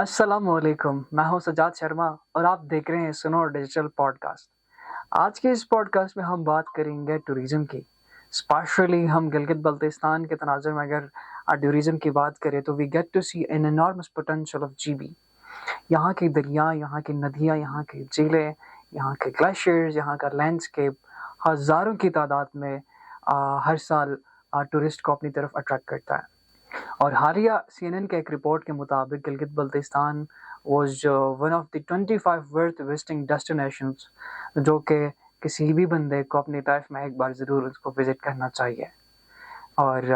अस्सलाम वालेकुम। मैं हूं सजाद शर्मा और आप देख रहे हैं सुनो डिजिटल पॉडकास्ट। आज के इस पॉडकास्ट में हम बात करेंगे टूरिज्म की। स्पेशली हम गिलगित बल्तिस्तान के तनाज़ुर में अगर टूरिज्म की बात करें तो we get to see an enormous potential of GB. यहाँ की दरिया, यहाँ की नदियाँ, यहाँ की झीलें, यहाँ के ग्लेशियर्स, यहाँ का लैंडस्केप हज़ारों की तादाद में हर साल टूरिस्ट को अपनी तरफ अट्रैक्ट करता है। और हालिया CNN के एक रिपोर्ट के मुताबिक Gilgit Baltistan was one of the 25 worth visiting destinations, जो कि किसी भी बंदे को अपनी लाइफ में एक बार ज़रूर उसको विज़िट करना चाहिए। और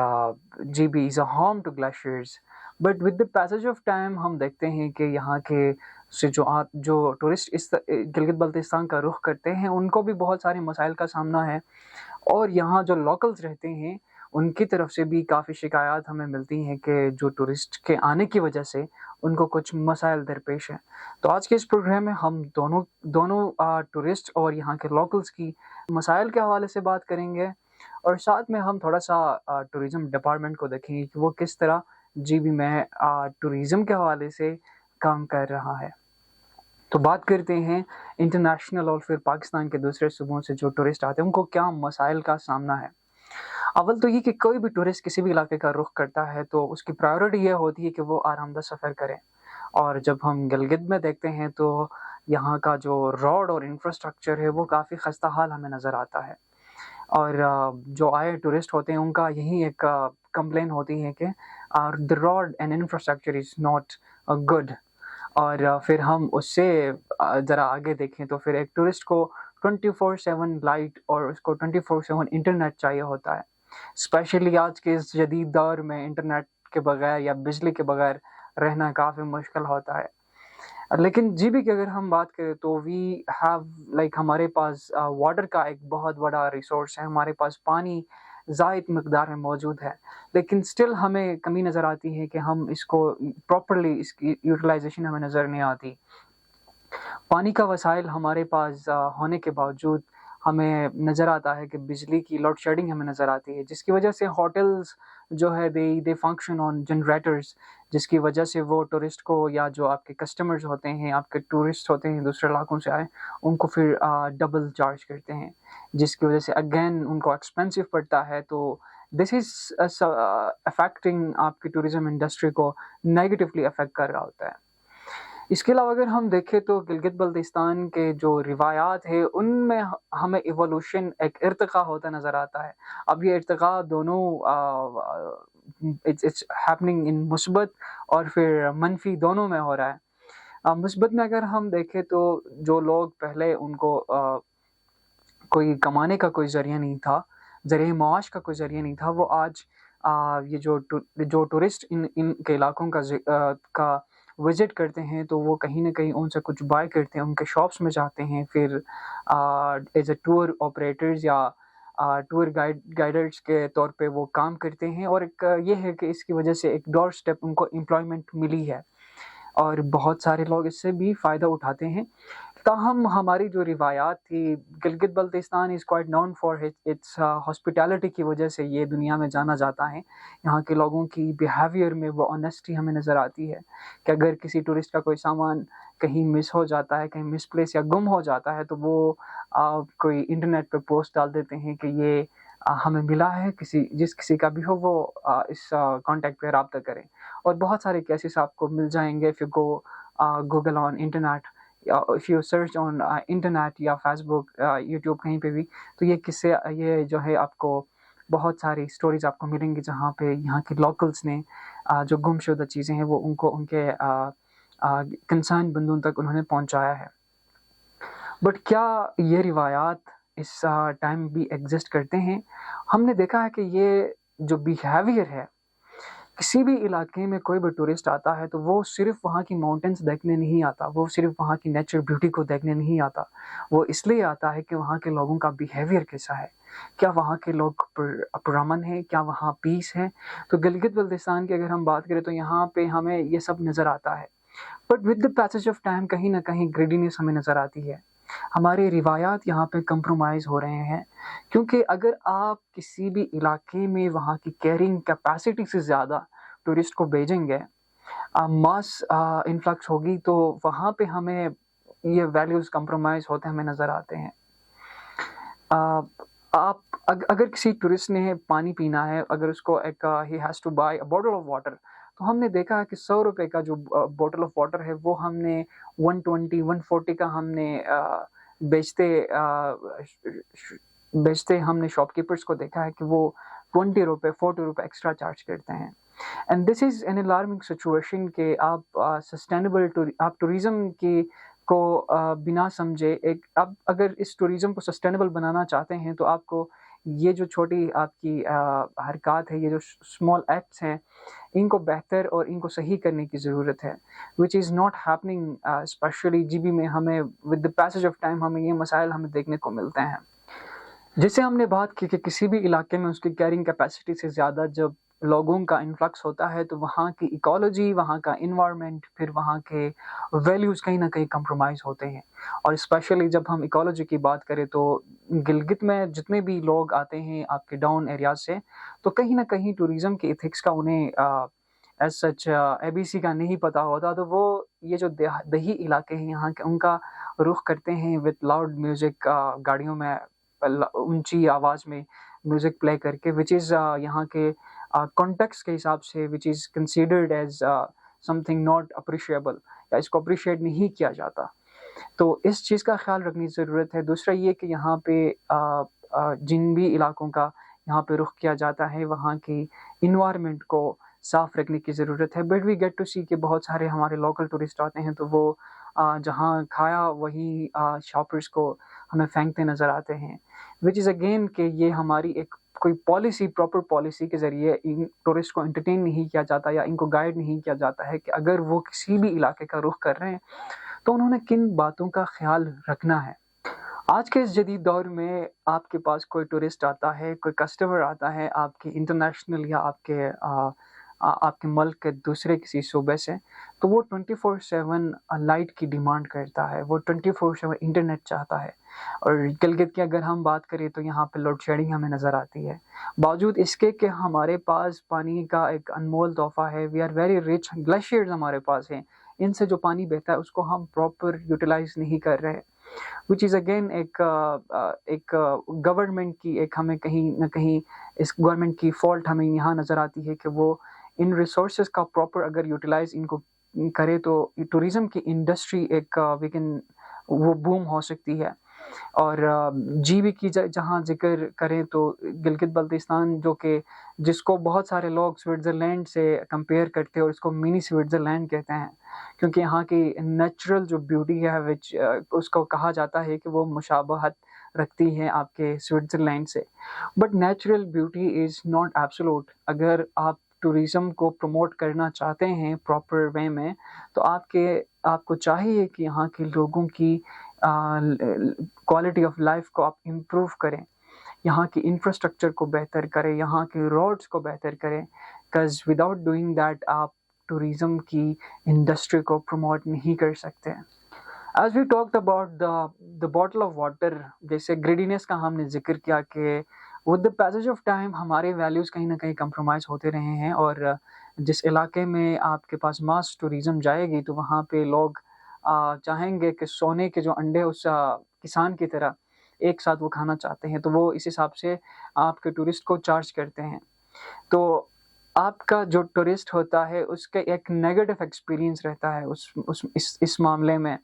GB is a home to glaciers, but with the passage of time हम देखते हैं कि यहाँ के से जो टूरिस्ट इस गिलगित बल्तिस्तान का रुख करते हैं उनको भी बहुत सारे मसाइल का सामना है। और यहाँ जो लोकल्स रहते हैं उनकी तरफ से भी काफ़ी शिकायत हमें मिलती हैं कि जो टूरिस्ट के आने की वजह से उनको कुछ मसाइल दरपेश हैं। तो आज के इस प्रोग्राम में हम दोनों दोनों टूरिस्ट और यहाँ के लोकल्स की मसाइल के हवाले से बात करेंगे, और साथ में हम थोड़ा सा टूरिज़्म डिपार्टमेंट को देखेंगे कि वो किस तरह GB में टूरिज़्म के हवाले से काम कर रहा है। तो बात करते हैं इंटरनेशनल और फिर पाकिस्तान के दूसरे सूबों से जो टूरिस्ट आते हैं उनको क्या मसाइल का सामना है। अव्वल तो ये कि कोई भी टूरिस्ट किसी भी इलाके का रुख करता है तो उसकी प्रायोरिटी ये होती है कि वो आरामदा सफ़र करे। और जब हम गिलगित में देखते हैं तो यहाँ का जो रोड और इंफ्रास्ट्रक्चर है वो काफ़ी खस्ता हाल हमें नज़र आता है। और जो आए टूरिस्ट होते हैं उनका यही एक कंप्लेन होती है कि the road and infrastructure is not good. और फिर हम उससे ज़रा आगे देखें तो फिर एक टूरिस्ट को 24/7 लाइट और उसको 24/7 इंटरनेट चाहिए होता है। स्पेशली आज के इस जदीद दौर में इंटरनेट के बगैर या बिजली के बगैर रहना काफ़ी मुश्किल होता है। लेकिन GB की अगर हम बात करें तो वी हैव लाइक हमारे पास वाटर का एक बहुत बड़ा रिसोर्स है, हमारे पास पानी ज़ायद मकदार में मौजूद है, लेकिन स्टिल हमें कमी नज़र आती है कि हम इसको प्रॉपरली इसकी यूटिलाइजेशन हमें नज़र नहीं आती। पानी का वसाइल हमारे पास होने के बावजूद हमें नज़र आता है कि बिजली की लोड शेडिंग हमें नज़र आती है, जिसकी वजह से होटल्स जो है दे फंक्शन ऑन जनरेटर्स, जिसकी वजह से वो टूरिस्ट को या जो आपके कस्टमर्स होते हैं, आपके टूरिस्ट होते हैं दूसरे इलाकों से आए, उनको फिर डबल चार्ज करते हैं, जिसकी वजह से अगेन उनको एक्सपेंसिव पड़ता है। तो दिस इज़ अफेक्टिंग आपकी टूरिज़्म इंडस्ट्री को नेगेटिवली अफेक्ट कर रहा होता है। इसके अलावा अगर हम देखें तो गिलगित बल्तिस्तान के जो रिवायात है उनमें हमें इवोल्यूशन एक इर्तिक़ा होता नज़र आता है। अब ये इर्तिक़ा दोनों इट्स हैपनिंग इन मुस्बत और फिर मनफी दोनों में हो रहा है। मुस्बत में अगर हम देखें तो जो लोग पहले उनको कोई कमाने का कोई ज़रिया नहीं था, ज़रिए माश का कोई ज़रिया नहीं था, वो आज ये जो टूरिस्ट इन के इलाकों का विज़िट करते हैं तो वो कहीं न कहीं उनसे कुछ बाय करते हैं, उनके शॉप्स में जाते हैं, फिर एज़ अ टूर ऑपरेटर्स या टूर गाइडर्स के तौर पे वो काम करते हैं। और एक ये है कि इसकी वजह से एक डोर स्टेप उनको एम्प्लॉयमेंट मिली है और बहुत सारे लोग इससे भी फ़ायदा उठाते हैं। ताहम हमारी जो रिवायात थी, Gilgit Baltistan is quite known for its hospitality की वजह से ये दुनिया में जाना जाता है। यहाँ के लोगों की बिहेवियर में वो ऑनेस्टी हमें नज़र आती है कि अगर किसी टूरिस्ट का कोई सामान कहीं मिस हो जाता है, कहीं मिसप्लेस या गुम हो जाता है तो वो कोई इंटरनेट पे पोस्ट डाल देते हैं कि ये हमें मिला है, किसी का भी हो वो इस कॉन्टैक्ट पे राब्ता करें। और बहुत सारे केसेस आपको मिल जाएंगे if you go Google on internet, if you search on internet या फेसबुक, यूट्यूब कहीं पे भी, तो ये जो है आपको बहुत सारी स्टोरीज़ आपको मिलेंगी जहाँ पे यहाँ के लोकल्स ने जो गुमशुदा चीज़ें हैं वो उनको उनके कंसर्न बंदों तक उन्होंने पहुँचाया है। बट क्या ये रिवायात इस टाइम भी एग्जिस्ट करते हैं? हमने देखा है कि ये जो बिहेवियर है, किसी भी इलाके में कोई भी टूरिस्ट आता है तो वो सिर्फ वहाँ की माउंटेन्स देखने नहीं आता, वो सिर्फ वहाँ की नेचर ब्यूटी को देखने नहीं आता, वो इसलिए आता है कि वहाँ के लोगों का बिहेवियर कैसा है, क्या वहाँ के लोग पुरअमन हैं, क्या वहाँ पीस है। तो गिलगित बल्तिस्तान की अगर हम बात करें तो यहाँ पे हमें ये सब नज़र आता है, but with the passage of time कहीं ना कहीं ग्रीडीनेस हमें नज़र आती है। हमारे रिवायात यहाँ पे कंप्रोमाइज़ हो रहे हैं, क्योंकि अगर आप किसी भी इलाके में वहाँ की कैरिंग कैपेसिटी से ज़्यादा टूरिस्ट को भेजेंगे मास इन्फ्लक्स होगी तो वहाँ पे हमें ये वैल्यूज़ कंप्रोमाइज़ होते हमें नज़र आते हैं। आप अगर किसी टूरिस्ट ने पानी पीना है, अगर उसको एक ही has to buy a bottle of water, तो हमने देखा है कि 100 रुपए का जो बॉटल ऑफ वाटर है वो हमने 120 140 का हमने बेचते बेचते हमने शॉपकीपर्स को देखा है कि वो 20 रुपए 40 रुपए एक्स्ट्रा चार्ज करते हैं। And this is an alarming situation कि आप सस्टेनेबल आप टूरिज़्म की को बिना समझे एक आप अगर इस टूरिज़्म को सस्टेनेबल बनाना चाहते हैं तो आपको ये जो छोटी आपकी हरकत है, ये जो स्मॉल एक्ट्स हैं, इनको बेहतर और इनको सही करने की ज़रूरत है, which is not happening specially GB में। हमें with the passage of time हमें ये मसाइल हमें देखने को मिलते हैं। जैसे हमने बात की कि किसी भी इलाके में उसकी कैरिंग कैपेसिटी से ज़्यादा जब लोगों का इन्फ्लक्स होता है तो वहाँ की इकोलॉजी, वहाँ का इन्वायरमेंट, फिर वहाँ के वैल्यूज़ कहीं ना कहीं कंप्रोमाइज़ होते हैं। और स्पेशली जब हम इकोलॉजी की बात करें तो गिलगित में जितने भी लोग आते हैं आपके डाउन एरियाज से, तो कहीं ना कहीं टूरिज़्म के इथिक्स का उन्हें एज सच एबीसी का नहीं पता होता, तो वो ये जो दही इलाके हैं यहाँ के उनका रुख करते हैं विद लाउड म्यूज़िक, गाड़ियों में ऊंची आवाज़ में म्यूज़िक प्ले करके, विच इज़ यहाँ के कॉन्टेक्स्ट के हिसाब से which is considered as something not appreciable, या इसको अप्रिशिएट नहीं किया जाता। तो इस चीज़ का ख्याल रखने की ज़रूरत है। दूसरा ये कि यहाँ पे जिन भी इलाकों का यहाँ पे रुख किया जाता है वहाँ की इन्वायरमेंट को साफ़ रखने की ज़रूरत है। बट वी गेट टू सी कि बहुत सारे हमारे लोकल टूरिस्ट आते हैं तो वो जहाँ खाया वही शॉपर्स को हमें फेंकते नज़र आते हैं, विच इज़ अगेन कि ये हमारी एक कोई पॉलिसी, प्रॉपर पॉलिसी के ज़रिए इन टूरिस्ट को एंटरटेन नहीं किया जाता या इनको गाइड नहीं किया जाता है कि अगर वो किसी भी इलाके का रुख कर रहे हैं तो उन्होंने किन बातों का ख्याल रखना है। आज के इस जदीद दौर में आपके पास कोई टूरिस्ट आता है, कोई कस्टमर आता है आपके इंटरनेशनल या आपके मुल्क के दूसरे किसी सूबे से, तो वो 24/7 लाइट की डिमांड करता है, वो 24/7 इंटरनेट चाहता है। और गिलगित की अगर हम बात करें तो यहाँ पे लोड शेडिंग हमें नज़र आती है। बावजूद इसके कि हमारे पास पानी का एक अनमोल तोहफ़ा है, we are very rich, glaciers हमारे पास हैं, इनसे जो पानी बहता है उसको हम प्रॉपर यूटिलाइज़ नहीं कर रहे, विच इज़ अगेन एक गवर्नमेंट की एक हमें कहीं न कहीं इस गवर्नमेंट की फॉल्ट हमें यहाँ नज़र आती है कि वो इन रिसोर्सेज का प्रॉपर अगर यूटिलाइज इनको करे तो टूरिज़्म की इंडस्ट्री एक वी कैन वो बूम हो सकती है। और जीबी की जहाँ जिक्र करें तो गिलगित बल्तिस्तान जो कि जिसको बहुत सारे लोग स्विट्ज़रलैंड से कंपेयर करते हैं और इसको मिनी स्विट्ज़रलैंड कहते हैं, क्योंकि यहाँ की नेचुरल जो ब्यूटी है विच उसको कहा जाता है कि वो मुशाबहत रखती है आपके स्विट्ज़रलैंड से। But natural beauty is not absolute. अगर आप टूरिज़्म को प्रमोट करना चाहते हैं प्रॉपर वे में तो आपको चाहिए कि यहाँ के लोगों की क्वालिटी ऑफ लाइफ को आप इम्प्रूव करें, यहाँ की इंफ्रास्ट्रक्चर को बेहतर करें, यहाँ के रोड्स को बेहतर करें, बिकॉज विदाउट डूइंग दैट आप टूरिज़्म की इंडस्ट्री को प्रमोट नहीं कर सकते। As we talked about the bottle of water, जैसे ग्रेडीनेस का हमने जिक्र किया कि with the passage of time हमारे वैल्यूज़ कहीं ना कहीं कंप्रोमाइज़ होते रहे हैं। और जिस इलाके में आपके पास मास टूरिज़्म जाएगी तो वहाँ पे लोग चाहेंगे कि सोने के जो अंडे उस किसान की तरह एक साथ वो खाना चाहते हैं, तो वो इस हिसाब से आपके टूरिस्ट को चार्ज करते हैं। तो आपका जो टूरिस्ट होता है उसका एक नेगेटिव एक्सपीरियंस रहता है इस मामले में,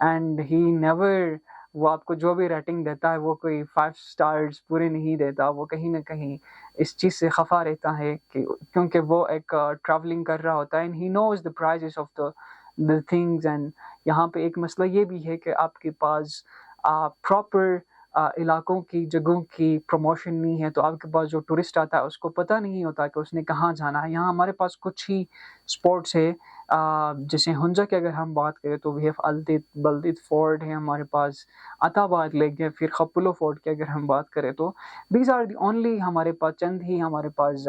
एंड ही नेवर, वो आपको जो भी रेटिंग देता है वो कोई 5 स्टार्स पूरे नहीं देता, वो कहीं ना कहीं इस चीज़ से खफा रहता है कि क्योंकि वो एक ट्रैवलिंग कर रहा होता है and he knows the prices of the things. And यहाँ पे एक मसला ये भी है कि आपके पास प्रॉपर इलाकों की जगहों की प्रमोशन नहीं है, तो आपके पास जो टूरिस्ट आता है उसको पता नहीं होता कि उसने कहाँ जाना है। यहाँ हमारे पास कुछ ही स्पॉट्स है, जैसे हुंजा की अगर हम बात करें तो वी हैव अल्दित बल्दित फोर्ट है हमारे पास, अताबाद लेक है, फिर खपुलो फोर्ट की अगर हम बात करें तो दीज आर दी ओनली हमारे पास चंद ही हमारे पास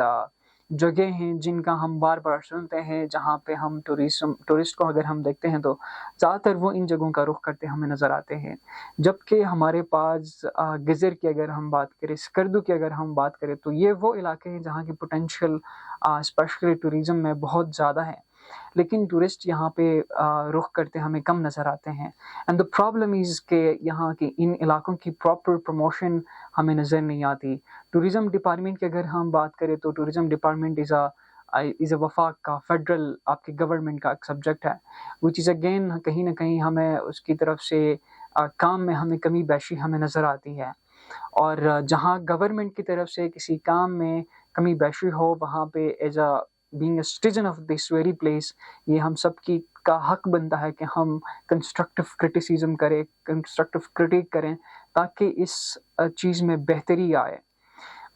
जगह हैं जिनका हम बार बार सुनते हैं, जहाँ पे हम टूरिस्ट को अगर हम देखते हैं तो ज़्यादातर वो इन जगहों का रुख करते हमें नज़र आते हैं। जबकि हमारे पास गज़र की अगर हम बात करें, स्कर्दू की अगर हम बात करें तो ये वो इलाके हैं जहाँ की पोटेंशियल स्पेशली टूरिज़्म में बहुत ज़्यादा है। لیکن ٹورسٹ یہاں پہ رخ کرتے ہمیں کم نظر آتے ہیں. اینڈ دا پرابلم از کہ یہاں کے ان علاقوں کی پراپر پروموشن ہمیں نظر نہیں آتی. ٹوریزم ڈپارٹمنٹ کی اگر ہم بات کریں تو ٹوریزم ڈپارٹمنٹ از اے وفاق کا فیڈرل آپ کے گورنمنٹ کا ایک سبجیکٹ ہے, وچ از اگین کہیں نہ کہیں ہمیں اس کی طرف سے کام میں ہمیں کمی بیشی ہمیں نظر آتی ہے. اور جہاں گورنمنٹ کی طرف سے کسی کام میں کمی بیشی ہو وہاں پہ as a being a citizen of this very place یہ ہم سب کی کا حق بنتا ہے کہ ہم کنسٹرکٹیو کرٹیسزم کریں, کنسٹرکٹیو کرٹیک کریں تاکہ اس چیز میں بہتری آئے.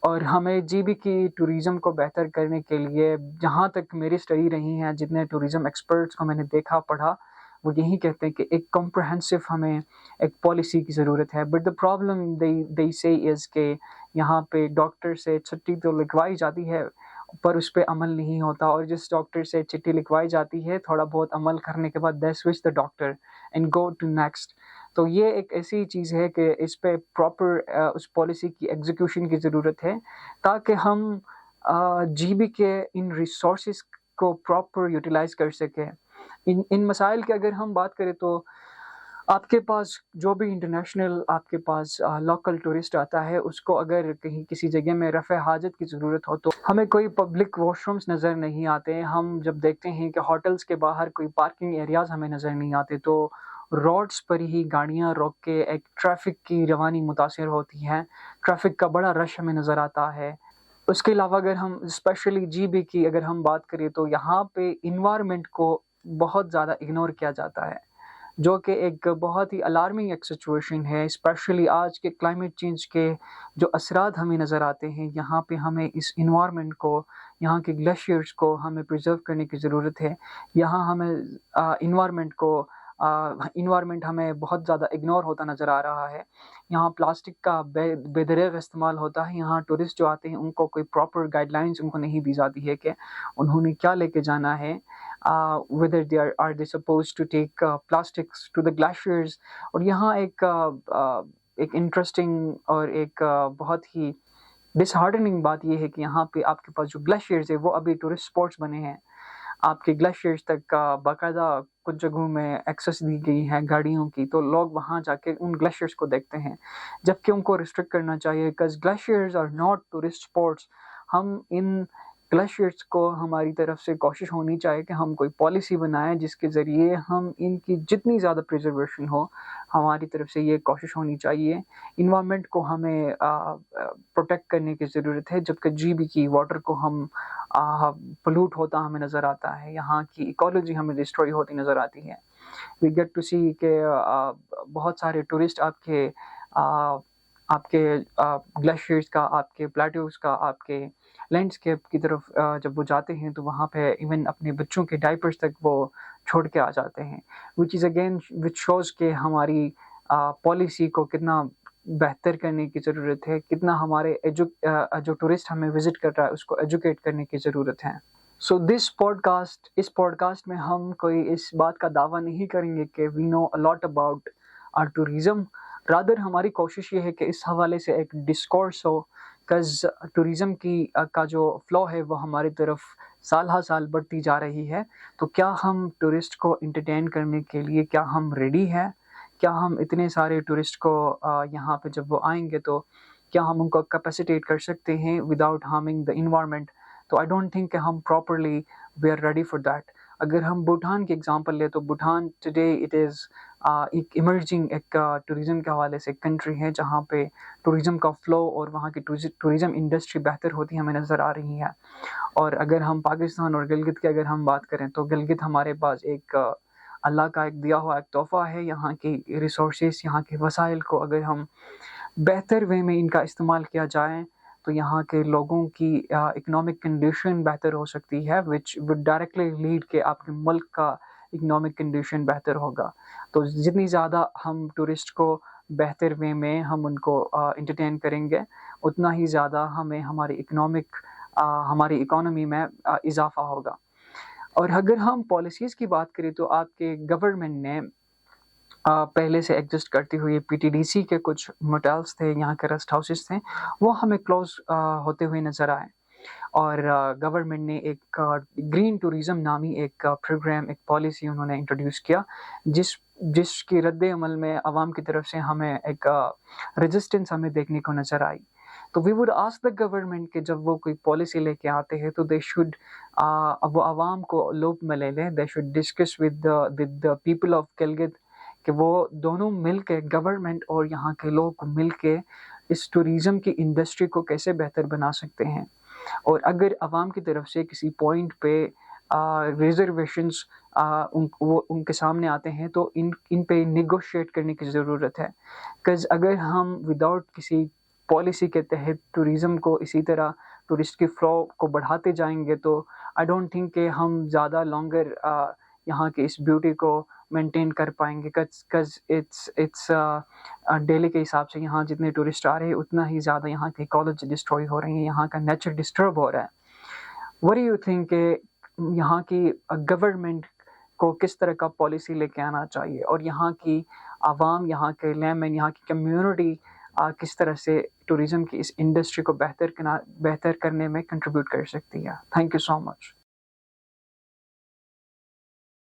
اور ہمیں جی بی کی ٹوریزم کو بہتر کرنے کے لیے جہاں تک میری اسٹڈی رہی ہیں, جتنے ٹوریزم ایکسپرٹس کو میں نے دیکھا پڑھا, وہ یہی کہتے ہیں کہ ایک کمپریہنسو ہمیں ایک پالیسی کی ضرورت ہے. But the problem they say از کہ یہاں پہ ڈاکٹر سے چھٹی تو لکھوائی جاتی ہے پر اس پہ عمل نہیں ہوتا, اور جس ڈاکٹر سے چٹھی لکھوائی جاتی ہے تھوڑا بہت عمل کرنے کے بعد they switch the doctor and go to next. تو یہ ایک ایسی چیز ہے کہ اس پہ پراپر اس پالیسی کی ایگزیکیوشن کی ضرورت ہے تاکہ ہم جی بی کے ان ریسورسز کو پراپر یوٹیلائز کر سکیں. ان مسائل کی اگر ہم بات کریں تو آپ کے پاس جو بھی انٹرنیشنل آپ کے پاس لوکل ٹورسٹ آتا ہے اس کو اگر کہیں کسی جگہ میں رفع حاجت کی ضرورت ہو تو ہمیں کوئی پبلک واش رومز نظر نہیں آتے. ہم جب دیکھتے ہیں کہ ہوٹلز کے باہر کوئی پارکنگ ایریاز ہمیں نظر نہیں آتے تو روڈز پر ہی گاڑیاں روک کے ایک ٹریفک کی روانی متاثر ہوتی ہے, ٹریفک کا بڑا رش ہمیں نظر آتا ہے. اس کے علاوہ اگر ہم اسپیشلی جی بی کی اگر ہم بات کریں تو یہاں پہ انوائرمنٹ کو بہت زیادہ اگنور کیا جاتا ہے, جو کہ ایک بہت ہی الارمنگ ایک سچویشن ہے. اسپیشلی آج کے کلائمیٹ چینج کے جو اثرات ہمیں نظر آتے ہیں, یہاں پہ ہمیں اس انوائرمنٹ کو, یہاں کے گلیشیئرز کو ہمیں پریزرو کرنے کی ضرورت ہے. یہاں ہمیں انوائرمنٹ ہمیں بہت زیادہ اگنور ہوتا نظر آ رہا ہے. یہاں پلاسٹک کا بے دریغ استعمال ہوتا ہے. یہاں ٹورسٹ جو آتے ہیں ان کو کوئی پراپر گائیڈ لائنز ان کو نہیں دی جاتی ہے کہ انہوں نے کیا لے کے جانا ہے, whether are they supposed to take plastics to the glaciers. اور یہاں ایک انٹرسٹنگ اور ایک بہت ہی ڈس ہارڈننگ بات یہ ہے کہ یہاں پہ آپ کے پاس جو گلیشیئرز ہے وہ ابھی ٹورسٹ اسپاٹس بنے ہیں. آپ کے گلیشیئرز تک باقاعدہ کچھ جگہوں میں ایکسیس دی گئی ہے گاڑیوں کی, تو لوگ وہاں جا کے ان گلیشیئرز کو دیکھتے ہیں جبکہ ان کو ریسٹرکٹ کرنا چاہیے because glaciers are not tourist spots. ہم ان گلیشیئرز کو ہماری طرف سے کوشش ہونی چاہیے کہ ہم کوئی پالیسی بنائیں جس کے ذریعے ہم ان کی جتنی زیادہ پریزرویشن ہو ہماری طرف سے یہ کوشش ہونی چاہیے. انوائرمنٹ کو ہمیں پروٹیکٹ کرنے کی ضرورت ہے, جبکہ جی بی کی واٹر کو ہم پلوٹ ہوتا ہمیں نظر آتا ہے, یہاں کی ایکولوجی ہمیں ڈسٹروئی ہوتی نظر آتی ہے. وی گیٹ ٹو سی کہ بہت سارے ٹورسٹ آپ کے گلیشیئرز کا, آپ کے پلیٹوز کا, آپ کے لینڈسکیپ کی طرف جب وہ جاتے ہیں تو وہاں پہ ایون اپنے بچوں کے ڈائپرز تک وہ چھوڑ کے آ جاتے ہیں, وچ از اگین وچ شوز کہ ہماری پالیسی کو کتنا بہتر کرنے کی ضرورت ہے, کتنا ہمارے جو ٹورسٹ ہمیں وزٹ کر رہا ہے اس کو ایجوکیٹ کرنے کی ضرورت ہے. سو اس پوڈ کاسٹ میں ہم کوئی اس بات کا دعویٰ نہیں کریں گے کہ we know a lot about our tourism. Rather ہماری کوشش یہ ہے کہ اس حوالے سے ایک ڈسکورس ہو, کز ٹوریزم کا جو فلو ہے وہ ہماری طرف سال ہر سال بڑھتی جا رہی ہے. تو کیا ہم ٹورسٹ کو انٹرٹین کرنے کے لیے کیا ہم ریڈی ہیں؟ کیا ہم اتنے سارے ٹورسٹ کو یہاں پہ جب وہ آئیں گے تو کیا ہم ان کو کیپیسیٹیٹ کر سکتے ہیں وداؤٹ ہارمنگ دا انوائرمنٹ؟ تو آئی ڈونٹ تھنک کہ ہم properly we are ready for that. اگر ہم بھوٹان کی ایگزامپل لیں تو بھوٹان ٹوڈے اٹ از ایک ایمرجنگ ایک ٹوریزم کے حوالے سے کنٹری ہے جہاں پہ ٹوریزم کا فلو اور وہاں کی ٹوریزم انڈسٹری بہتر ہوتی ہمیں نظر آ رہی ہے. اور اگر ہم پاکستان اور گلگت کی اگر ہم بات کریں تو گلگت ہمارے پاس ایک اللہ کا ایک دیا ہوا ایک تحفہ ہے. یہاں کی ریسورسز, یہاں کے وسائل کو اگر ہم بہتر وے میں ان کا استعمال کیا جائے تو یہاں کے لوگوں کی اکنامک کنڈیشن بہتر ہو سکتی ہے, وچ وڈ ڈائریکٹلی لیڈ کہ آپ کے ملک کا اکنامک کنڈیشن بہتر ہوگا. تو جتنی زیادہ ہم ٹورسٹ کو بہتر وے میں ہم ان کو انٹرٹین کریں گے اتنا ہی زیادہ ہمیں ہماری اکانومی میں اضافہ ہوگا. اور اگر ہم پالیسیز کی بات کریں تو آپ کے گورنمنٹ نے پہلے سے ایگزسٹ کرتی ہوئی پی ٹی ڈی سی کے کچھ موٹیلز تھے, یہاں کے ریسٹ ہاؤسز تھے, وہ ہمیں کلوز ہوتے ہوئے نظر آئے. اور گورنمنٹ نے ایک گرین ٹوریزم نامی ایک پروگرام، ایک پالیسی انہوں نے انٹروڈیوس کیا، جس کی رد عمل میں عوام کی طرف سے ہمیں ایک ریزسٹنس ہمیں دیکھنے کو نظر آئی. تو we would ask the government کہ جب وہ کوئی پالیسی لے کے آتے ہیں تو دے شوڈ وہ عوام کو لوپ میں لے لیں. They should discuss with the people of Gilgit کہ وہ دونوں مل کے، گورنمنٹ اور یہاں کے لوگ مل کے اس ٹوریزم کی انڈسٹری کو کیسے بہتر بنا سکتے ہیں. اور اگر عوام کی طرف سے کسی پوائنٹ پہ ریزرویشنز ان کے سامنے آتے ہیں تو ان پہ نیگوشیٹ کرنے کی ضرورت ہے. کز اگر ہم وداؤٹ کسی پالیسی کے تحت ٹوریزم کو اسی طرح ٹورسٹ کی فلو کو بڑھاتے جائیں گے تو آئی ڈونٹ تھنک کہ ہم زیادہ لانگر یہاں کی اس بیوٹی کو مینٹین کر پائیں گے. کز اٹس ڈیلی کے حساب سے یہاں جتنے ٹورسٹ آ رہے ہیں اتنا ہی زیادہ یہاں کی ایکالوجی ڈسٹروئی ہو رہی ہیں، یہاں کا نیچر ڈسٹرب ہو رہا ہے. what do you think کہ یہاں کی گورنمنٹ کو کس طرح کا پالیسی لے کے آنا چاہیے، اور یہاں کی عوام، یہاں کے لیمن، یہاں کی کمیونٹی کس طرح سے ٹوریزم کی اس انڈسٹری کو بہتر کرنے میں کنٹریبیوٹ کر سکتی ہے؟ Thank you so much.